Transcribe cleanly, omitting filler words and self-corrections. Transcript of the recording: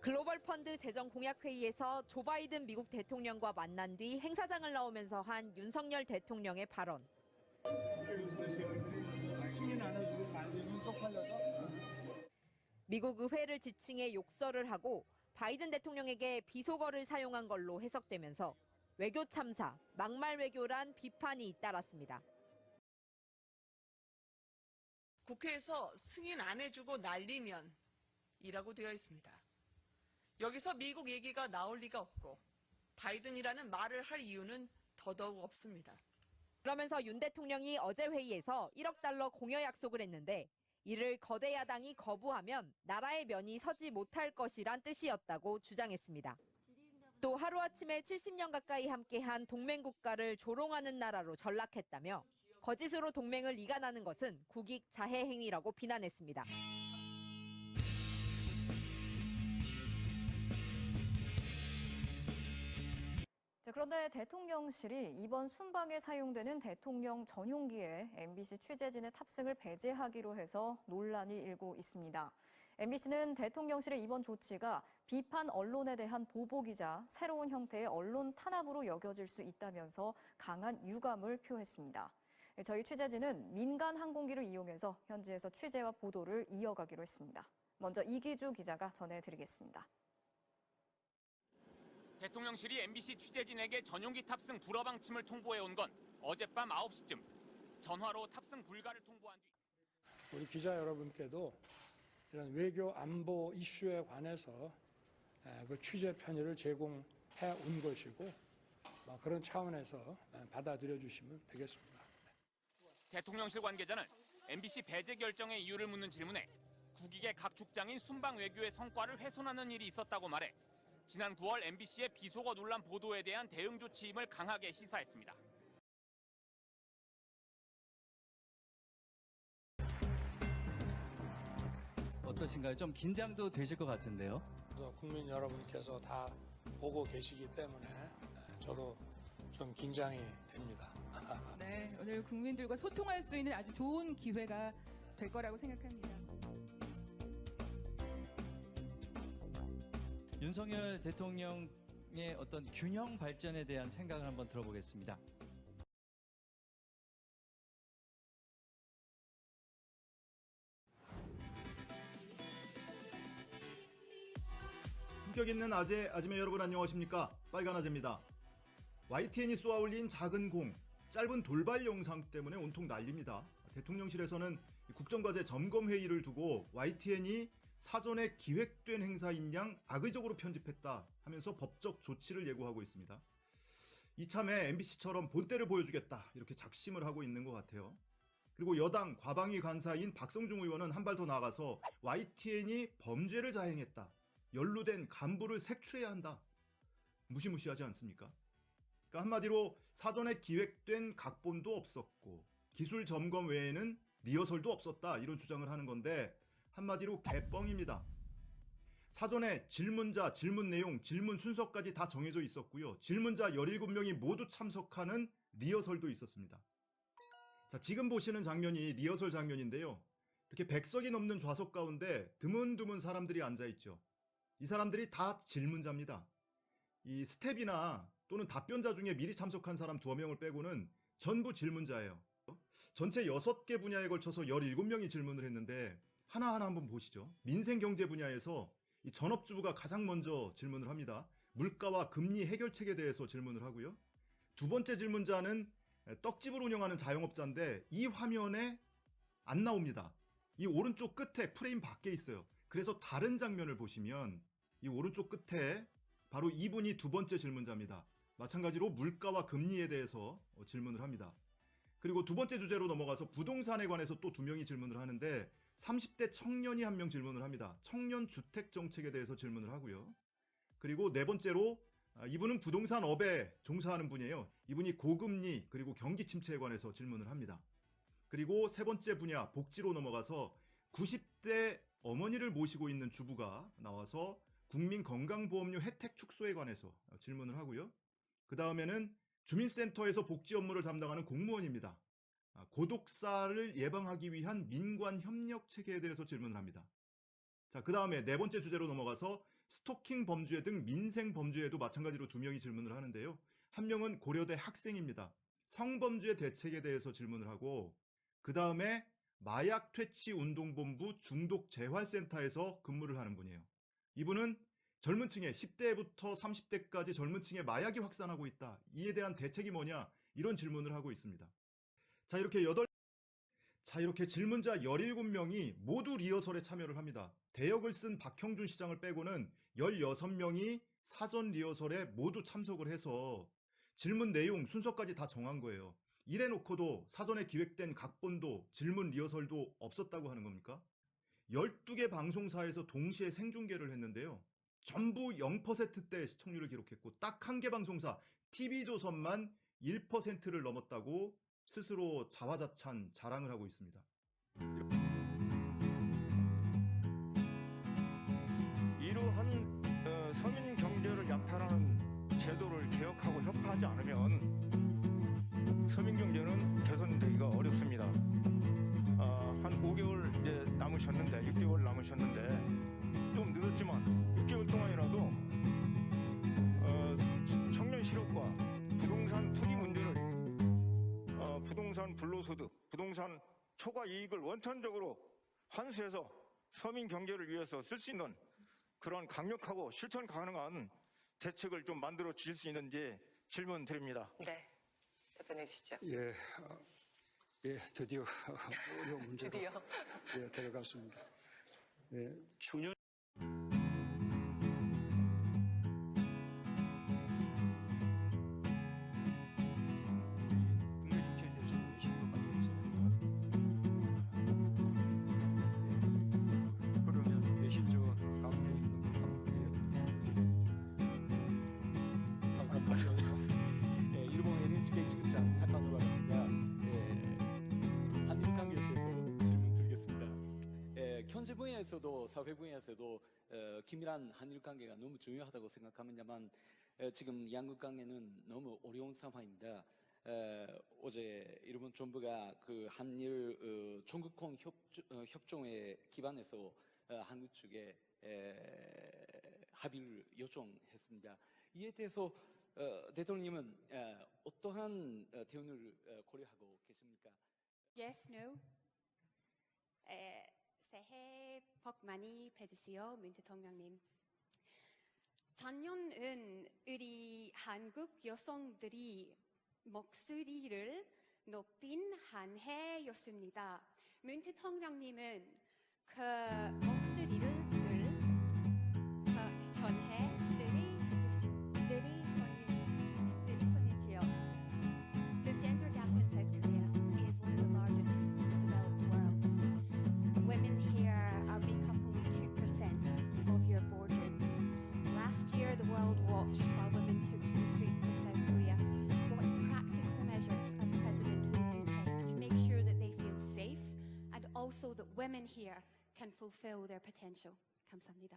글로벌 펀드 재정 공약 회의에서 조 바이든 미국 대통령과 만난 뒤 행사장을 나오면서 한 윤석열 대통령의 발언. 승인 안 해주고 만들면 쪽팔려서. 미국 의회를 지칭해 욕설을 하고 바이든 대통령에게 비속어를 사용한 걸로 해석되면서 외교 참사, 막말 외교란 비판이 잇따랐습니다. 국회에서 승인 안 해주고 날리면 이라고 되어 있습니다. 여기서 미국 얘기가 나올 리가 없고 바이든이라는 말을 할 이유는 더더욱 없습니다. 그러면서 윤 대통령이 어제 회의에서 1억 달러 공여 약속을 했는데 이를 거대 야당이 거부하면 나라의 면이 서지 못할 것이란 뜻이었다고 주장했습니다. 또 하루아침에 70년 가까이 함께한 동맹국가를 조롱하는 나라로 전락했다며 거짓으로 동맹을 이간하는 것은 국익 자해 행위라고 비난했습니다. 그런데 대통령실이 이번 순방에 사용되는 대통령 전용기에 MBC 취재진의 탑승을 배제하기로 해서 논란이 일고 있습니다. MBC는 대통령실의 이번 조치가 비판 언론에 대한 보복이자 새로운 형태의 언론 탄압으로 여겨질 수 있다면서 강한 유감을 표했습니다. 저희 취재진은 민간 항공기를 이용해서 현지에서 취재와 보도를 이어가기로 했습니다. 먼저 이기주 기자가 전해드리겠습니다. 대통령실이 MBC 취재진에게 전용기 탑승 불허 방침을 통보해온 건 어젯밤 9시쯤 전화로 탑승 불가를 통보한 뒤 우리 기자 여러분께도 이런 외교 안보 이슈에 관해서 그 취재 편의를 제공해 온 것이고 그런 차원에서 받아들여 주시면 되겠습니다. 대통령실 관계자는 MBC 배제 결정의 이유를 묻는 질문에 국익의 각 축장인 순방 외교의 성과를 훼손하는 일이 있었다고 말해 지난 9월 MBC의 비속어 논란 보도에 대한 대응 조치임을 강하게 시사했습니다. 어떠신가요? 좀 긴장도 되실 것 같은데요. 국민 여러분께서 다 보고 계시기 때문에 저도 좀 긴장이 됩니다. 네, 오늘 국민들과 소통할 수 있는 아주 좋은 기회가 될 거라고 생각합니다. 윤석열 대통령의 어떤 균형 발전에 대한 생각을 한번 들어보겠습니다. 품격 있는 아재매 여러분 안녕하십니까? 빨간아재입니다. YTN이 쏘아올린 작은 공, 짧은 돌발 영상 때문에 온통 난립니다. 대통령실에서는 국정과제 점검회의를 두고 YTN이 사전에 기획된 행사인 양 악의적으로 편집했다 하면서 법적 조치를 예고하고 있습니다. 이참에 MBC처럼 본때를 보여주겠다 이렇게 작심을 하고 있는 것 같아요. 그리고 여당 과방위 간사인 박성중 의원은 한 발 더 나아가서 YTN이 범죄를 자행했다. 연루된 간부를 색출해야 한다. 무시무시하지 않습니까? 그러니까 한마디로 사전에 기획된 각본도 없었고 기술 점검 외에는 리허설도 없었다 이런 주장을 하는 건데 한마디로 개뻥입니다. 사전에 질문자, 질문 내용, 질문 순서까지 다 정해져 있었고요. 질문자 17명이 모두 참석하는 리허설도 있었습니다. 자, 지금 보시는 장면이 리허설 장면인데요. 이렇게 100석이 넘는 좌석 가운데 드문드문 사람들이 앉아있죠. 이 사람들이 다 질문자입니다. 이 스텝이나 또는 답변자 중에 미리 참석한 사람 2명을 빼고는 전부 질문자예요. 전체 6개 분야에 걸쳐서 17명이 질문을 했는데 하나하나 한번 보시죠. 민생경제 분야에서 이 전업주부가 가장 먼저 질문을 합니다. 물가와 금리 해결책에 대해서 질문을 하고요. 두 번째 질문자는 떡집을 운영하는 자영업자인데 이 화면에 안 나옵니다. 이 오른쪽 끝에 프레임 밖에 있어요. 그래서 다른 장면을 보시면 이 오른쪽 끝에 바로 이분이 두 번째 질문자입니다. 마찬가지로 물가와 금리에 대해서 질문을 합니다. 그리고 두 번째 주제로 넘어가서 부동산에 관해서 또 2명이 질문을 하는데 30대 청년이 1명 질문을 합니다. 청년 주택 정책에 대해서 질문을 하고요. 그리고 네 번째로 이분은 부동산업에 종사하는 분이에요. 이분이 고금리 그리고 경기 침체에 관해서 질문을 합니다. 그리고 세 번째 분야 복지로 넘어가서 90대 어머니를 모시고 있는 주부가 나와서 국민건강보험료 혜택 축소에 관해서 질문을 하고요. 그 다음에는 주민센터에서 복지 업무를 담당하는 공무원입니다. 고독사를 예방하기 위한 민관 협력 체계에 대해서 질문을 합니다. 자, 그 다음에 네 번째 주제로 넘어가서 스토킹 범죄 등 민생 범죄에도 마찬가지로 2명이 질문을 하는데요. 한 명은 고려대 학생입니다. 성범죄 대책에 대해서 질문을 하고 그 다음에 마약 퇴치 운동본부 중독재활센터에서 근무를 하는 분이에요. 이분은 젊은 층에 10대부터 30대까지 젊은 층에 마약이 확산하고 있다. 이에 대한 대책이 뭐냐? 이런 질문을 하고 있습니다. 자, 이렇게 질문자 17명이 모두 리허설에 참여를 합니다. 대역을 쓴 박형준 시장을 빼고는 16명이 사전 리허설에 모두 참석을 해서 질문 내용, 순서까지 다 정한 거예요. 이래놓고도 사전에 기획된 각본도 질문 리허설도 없었다고 하는 겁니까? 12개 방송사에서 동시에 생중계를 했는데요. 전부 0%대 시청률을 기록했고 딱 한 개 방송사 TV조선만 1%를 넘었다고 스스로 자화자찬 자랑을 하고 있습니다. 이러한 서민 경제를 약탈하는 제도를 개혁하고 협파하지 않으면 서민 경제는 개선되기가 어렵습니다. 한 5개월 이제 남으셨는데 6개월 남으셨는데 좀 늦었지만 6개월 동안이라도 청년 실업과 부동산 투기 문제를 부동산 불로소득, 부동산 초과 이익을 원천적으로 환수해서 서민 경제를 위해서 쓸 수 있는 그런 강력하고 실천 가능한 대책을 좀 만들어 주실 수 있는지 질문 드립니다. 네, 답변해 주시죠. 예, 드디어 어려운 문제로 들어갔습니다. 청년 일본 NHK 지구장 타카노라입니다. 한일 관계에 대해서 질문드리겠습니다. 경제 분야에서도 사회 분야에서도 긴밀한 한일 관계가 너무 중요하다고 생각합니다만 지금 양국 관계는 너무 어려운 상황입니다. 어제 일본 정부가 그 한일 전국공 협정에 기반해서 한국 측에 합의를 요청했습니다. 이에 대해서 대통령님은 어떠한 대응을 고려하고 계십니까? Yes, no. 새해 복 많이 받으세요, 문 대통령님. 작년은 우리 한국 여성들이 목소리를 높인 한 해였습니다. 문 대통령님은 그 목소리를 전해 드리셨지요. The gender gap in South Korea is one of the largest in the developed world. Women here are make up only 2% of your boardrooms. Last year, the world watched while women took to the streets of South Korea. What practical measures as President will you take to make sure that they feel safe and also that women here can fulfill their potential? 감사합니다.